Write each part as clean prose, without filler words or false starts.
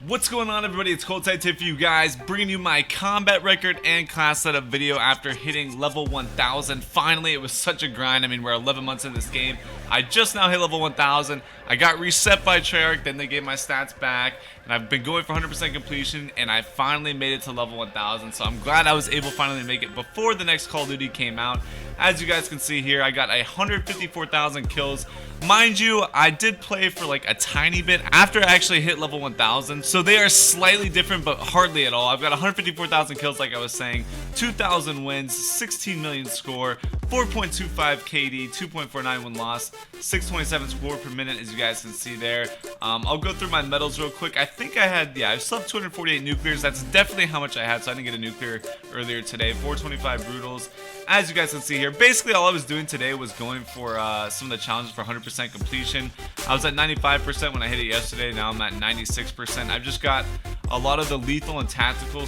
What's going on, everybody? It's Cold Tip for you guys, bringing you my combat record and class setup video after hitting level 1000. Finally, it was such a grind. I mean, we're 11 months into this game. I just now hit level 1000. I got reset by Treyarch, then they gave my stats back, and I've been going for 100% completion, and I finally made it to level 1000. So I'm glad I was able to finally make it before the next Call of Duty came out. As you guys can see here, I got 154,000 kills. Mind you, I did play for like a tiny bit after I actually hit level 1000, so they are slightly different, but hardly at all. I've got 154,000 kills, like I was saying, 2,000 wins, 16 million score, 4.25 KD, 2.49 win loss, 627 score per minute, as you guys can see there. I'll go through my medals real quick. I think I had, I still have 248 nuclears. That's definitely how much I had, so I didn't get a nuclear earlier today. 425 brutals. As you guys can see here, basically all I was doing today was going for some of the challenges for 100% completion. I was at 95% when I hit it yesterday. Now I'm at 96%. I've just got a lot of the lethal and tactical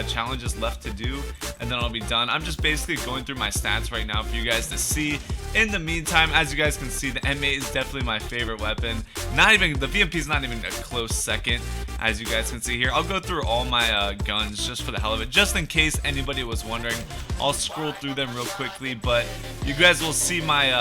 challenges left to do, and then I'll be done. I'm just basically going through my stats right now for you guys to see. In the meantime, as you guys can see, the M8 is definitely my favorite weapon. Not even the VMP is not even a close second. As you guys can see here, I'll go through all my guns just for the hell of it, just in case anybody was wondering. I'll scroll through them real quickly, but you guys will see my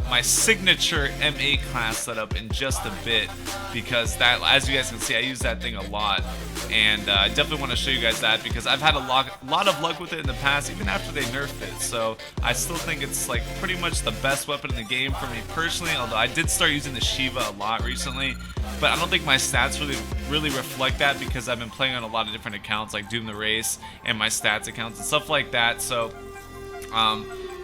my signature M8 class setup in just a bit, because that, as you guys can see, I use that thing a lot, and I definitely want to show you guys that because I've had a lot of luck with it in the past, even after they nerfed it. So I still think it's like pretty much the best weapon in the game for me personally, although I did start using the Shiva a lot recently, but I don't think my stats really reflect that because I've been playing on a lot of different accounts like DooM the Race and my stats accounts and stuff like that. So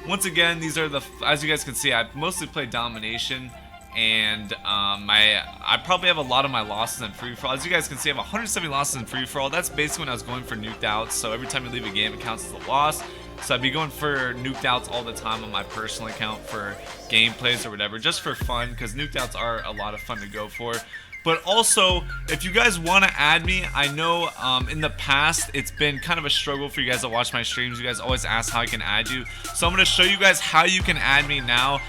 once again, these are the, as you guys can see, I've mostly played domination, and I probably have a lot of my losses in free for all. As you guys can see, I have 170 losses in free for all. That's basically when I was going for nuked outs, so every time you leave a game it counts as a loss. So I'd be going for nuked outs all the time on my personal account for gameplays or whatever, just for fun, because nuked outs are a lot of fun to go for. But also, if you guys want to add me, I know in the past it's been kind of a struggle for you guys that watch my streams. You guys always ask how I can add you, so I'm going to show you guys how you can add me now.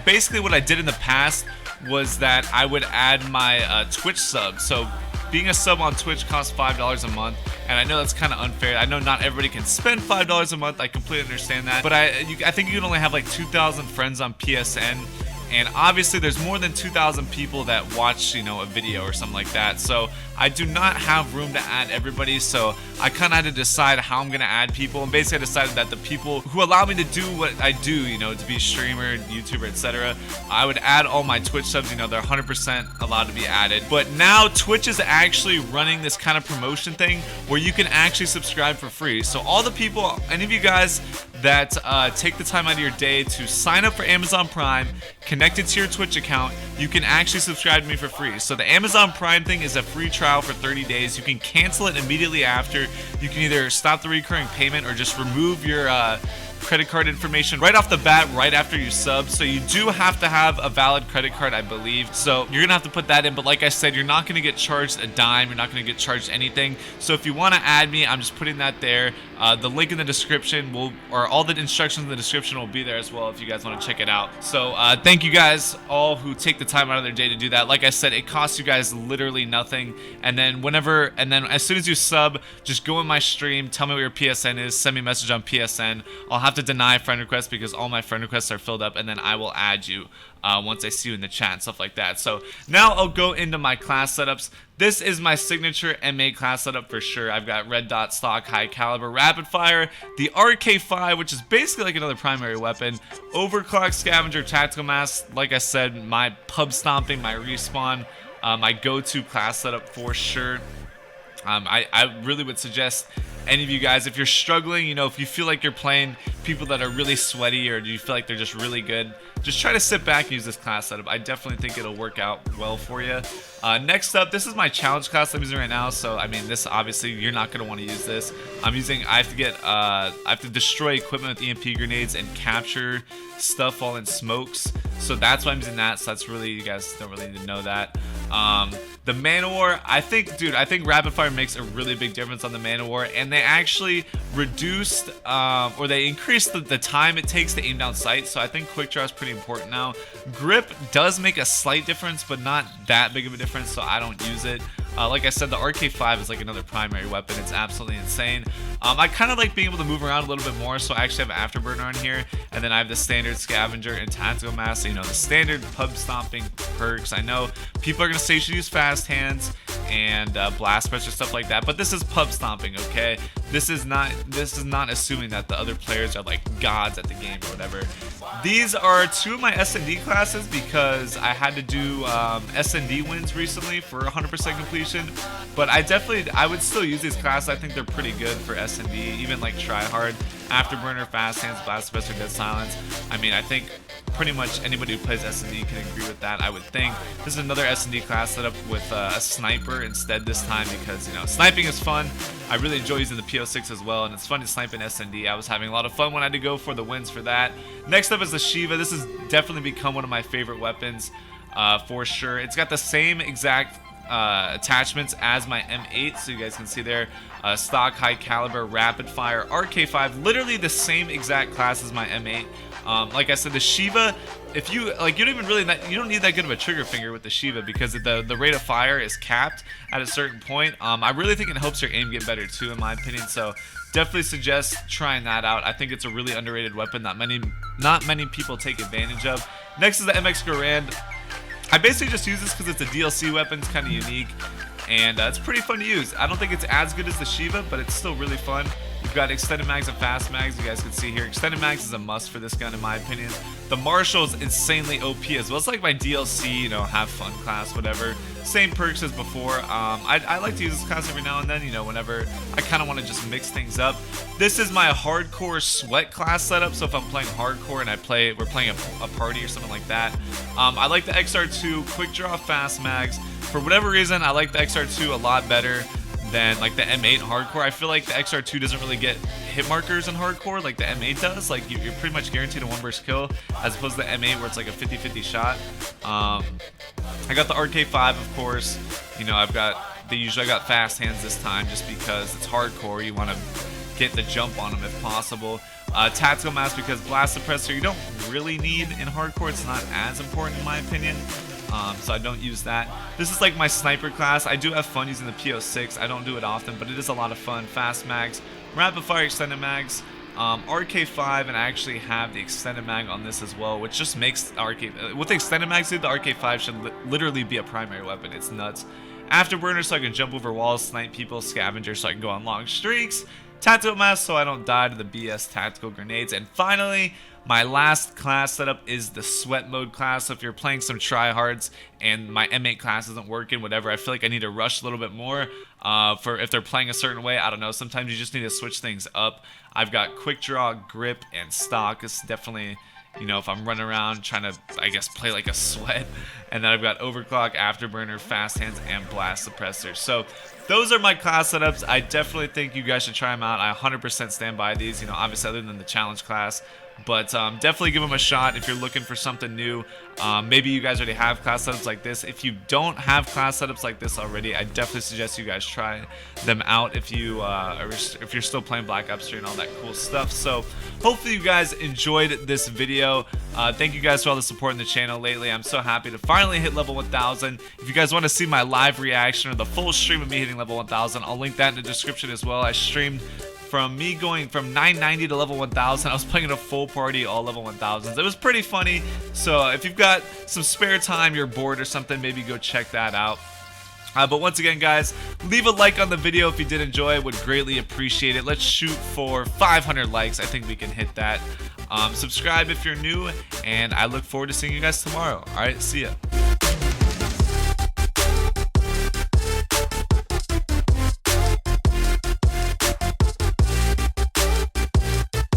Basically what I did in the past was that I would add my Twitch sub. So being a sub on Twitch costs $5 a month, and I know that's kind of unfair. I know not everybody can spend $5 a month. I completely understand that, but I think you can only have like 2,000 friends on PSN. And obviously there's more than 2,000 people that watch, you know, a video or something like that. So I do not have room to add everybody. So I kind of had to decide how I'm going to add people. And basically I decided that the people who allow me to do what I do, you know, to be a streamer, YouTuber, etc., I would add all my Twitch subs. You know, they're 100% allowed to be added. But now Twitch is actually running this kind of promotion thing where you can actually subscribe for free. So all the people, any of you guys that take the time out of your day to sign up for Amazon Prime, connected to your Twitch account, you can actually subscribe to me for free. So the Amazon Prime thing is a free trial for 30 days. You can cancel it immediately after. You can either stop the recurring payment or just remove your credit card information right off the bat, right after you sub. So you do have to have a valid credit card, I believe. So you're gonna have to put that in, but like I said, you're not gonna get charged a dime. You're not gonna get charged anything. So if you want to add me, I'm just putting that there. The link in the description will, or all the instructions in the description will be there as well if you guys want to check it out. So thank you guys all who take the time out of their day to do that. Like I said, it costs you guys literally nothing. And then as soon as you sub, just go in my stream, tell me what your PSN is, send me a message on PSN. I'll have to deny friend requests because all my friend requests are filled up, and then I will add you once I see you in the chat and stuff like that. So now I'll go into my class setups. This is my signature M8 class setup for sure. I've got red dot stock, high caliber, rapid fire, the RK5, which is basically like another primary weapon, overclock, scavenger, tactical mask. Like I said, my pub stomping, my respawn, my go-to class setup for sure. I really would suggest any of you guys, if you're struggling, you know, if you feel like you're playing people that are really sweaty or you feel like they're just really good, just try to sit back and use this class setup. I definitely think it'll work out well for you. Next up, this is my challenge class I'm using right now. So I mean, this obviously you're not going to want to use this. I have to destroy equipment with EMP grenades and capture stuff while in smokes. So that's why I'm using that. So that's really, you guys don't really need to know that. The Man-O-War, I think rapid fire makes a really big difference on the Man-O-War, and they actually reduced or they increased the time it takes to aim down sight. So I think quick draw is pretty important now. Grip does make a slight difference, but not that big of a difference, so I don't use it. Like I said, the RK5 is like another primary weapon. It's absolutely insane. I kind of like being able to move around a little bit more, so I actually have Afterburner on here, and then I have the standard Scavenger and Tactical Mask, you know, the standard pub stomping perks. I know people are going to say you should use Fast Hands and Blast Pressure, stuff like that, but this is pub stomping, okay? This is not assuming that the other players are like gods at the game or whatever. These are two of my S&D classes because I had to do S&D wins recently for 100% completion, but I would still use these classes. I think they're pretty good for S&D, even like try hard. Afterburner, Fast Hands, Blast Pressure, Dead Silence. I mean, I think pretty much anybody who plays S&D can agree with that, I would think. This is another S&D class set up with a sniper instead this time because, you know, sniping is fun. I really enjoy using the BO3 as well, and it's fun to snipe in S&D. I was having a lot of fun when I had to go for the wins for that. Next up is the Shiva. This has definitely become one of my favorite weapons for sure. It's got the same exact attachments as my M8, so you guys can see there, stock, high caliber, rapid fire, RK5, literally the same exact class as my M8. Like I said, the Shiva, if you like, you don't need that good of a trigger finger with the Shiva because the rate of fire is capped at a certain point. I really think it helps your aim get better too, in my opinion. So definitely suggest trying that out. I think it's a really underrated weapon that not many people take advantage of. Next is the MX Garand. I basically just use this because it's a DLC weapon. It's kind of unique, and it's pretty fun to use. I don't think it's as good as the Shiva, but it's still really fun. You've got extended mags and fast mags. You guys can see here, extended mags is a must for this gun in my opinion. The Marshal is insanely OP as well. It's like my DLC, you know, have fun class, whatever. Same perks as before. I like to use this class every now and then, you know, whenever I kind of want to just mix things up. This is my hardcore sweat class setup, so if I'm playing hardcore and we're playing a party or something like that. I like the XR2 quick draw fast mags. For whatever reason, I like the XR2 a lot better than like the M8 hardcore. I feel like the XR2 doesn't really get hit markers in hardcore like the M8 does. Like you're pretty much guaranteed a one burst kill as opposed to the M8 where it's like a 50-50 shot. I got the RK5, of course. You know, I got Fast Hands this time just because it's hardcore. You want to get the jump on them if possible. Tactical Mask because Blast Suppressor you don't really need in hardcore. It's not as important in my opinion. So I don't use that. This is like my sniper class. I do have fun using the BO3. I don't do it often, but it is a lot of fun. Fast mags, rapid fire extended mags, RK5, and I actually have the extended mag on this as well, which just makes with the extended mags, dude, the RK5 should literally be a primary weapon. It's nuts. Afterburner so I can jump over walls, snipe people, scavenger so I can go on long streaks, tactical mask so I don't die to the BS tactical grenades, and finally, my last class setup is the sweat mode class. So if you're playing some tryhards and my M8 class isn't working, whatever, I feel like I need to rush a little bit more for if they're playing a certain way. I don't know. Sometimes you just need to switch things up. I've got quick draw, grip, and stock. It's definitely, you know, if I'm running around trying to, I guess, play like a sweat. And then I've got overclock, afterburner, fast hands, and blast suppressor. So those are my class setups. I definitely think you guys should try them out. I 100% stand by these, you know, obviously other than the challenge class. But definitely give them a shot if you're looking for something new. Maybe you guys already have class setups like this. If you don't have class setups like this already, I definitely suggest you guys try them out if you're still playing Black Ops 3 and all that cool stuff. So hopefully you guys enjoyed this video. Thank you guys for all the support in the channel lately. I'm so happy to finally hit level 1000. If you guys want to see my live reaction or the full stream of me hitting level 1000, I'll link that in the description as well. I streamed from me going from 990 to level 1000. I was playing at a full party, all level 1000s. It was pretty funny. So if you've got some spare time, you're bored or something, maybe go check that out. But once again, guys, leave a like on the video if you did enjoy it. Would greatly appreciate it. Let's shoot for 500 likes. I think we can hit that. Subscribe if you're new, and I look forward to seeing you guys tomorrow. All right, see ya.